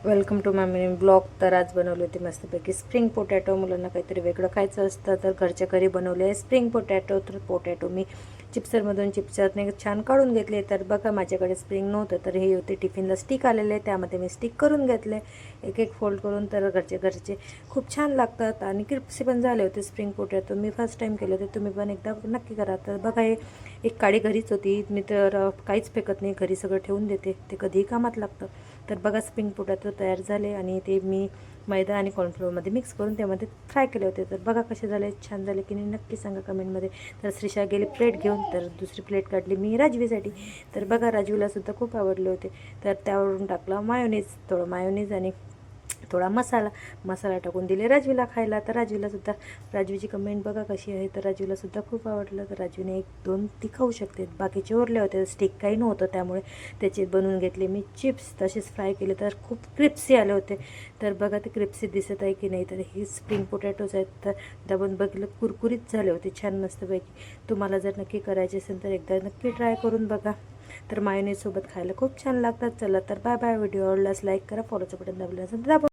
Welcome to my mini blog. तर आज बनवले होते मस्तपैकी स्प्रिंग पोटॅटो. मुलांना काहीतरी वेगळं खायचं असतं तर घरच्या घरी बनवले आहे स्प्रिंग पोटॅटो. तर पोटॅटो मी चिप्सरमधून चिप्सरने छान काढून घेतले. तर बघा माझ्याकडे स्प्रिंग नव्हतं तर हे होते टिफिनला स्टिक आलेले, त्यामध्ये मी स्टिक करून घेतले एक एक फोल्ड करून. तर घरचे खूप छान लागतात आणि क्रिस्पी पण झाले होते स्प्रिंग पोटॅटो. मी फर्स्ट टाईम केले होते, तुम्ही पण एकदा नक्की करा. तर बघा हे एक काडी घरीच होती, मी तर काहीच फेकत नाही, घरी सगळं ठेवून देते, ते कधीही कामात लागतं. तर बघा स्प्रिंग पोटॅटो तयार झाले आणि ते मी मैदा आणि कॉर्नफ्लोअरमध्ये मिक्स करून त्यामध्ये फ्राय केले होते. तर बघा कसे झाले, छान झाले की नाही नक्की सांगा कमेंटमध्ये. तर श्रीषा गेली प्लेट घेऊन, तर दुसरी प्लेट काढली मी राजवीसाठी. तर बघा राजवीलासुद्धा खूप आवडले होते. तर त्यावरून टाकला मायोनीज, थोडं मायोनीज आणि थोडा मसाला टाकून दिले राजवीला खायला. तर राजवीलासुद्धा, राजवीची कमेंट बघा कशी आहे, तर राजवीलासुद्धा खूप आवडलं. तर राजवीने 1-2 ती खाऊ शकते, बाकीचे उरले होते. स्टिक काही नव्हतं त्यामुळे त्याचे बनवून घेतले मी चिप्स, तसेच फ्राय केले तर खूप क्रिप्सी आले होते. तर बघा ते क्रिप्सी दिसत आहे की नाही. तर हे स्प्रिंग पोटॅटोज आहेत, तर दाबून बघितलं कुरकुरीत झाले होते छान मस्तपैकी. तुम्हाला जर नक्की करायचे असेल तर एकदा नक्की ट्राय करून बघा. तर मायोनीजसोबत खायला खूप छान लागतात. चला तर बाय बाय. व्हिडिओ आवडल्यास लाईक करा, फॉलोचं बटन दाबलं असेल तर दाबा.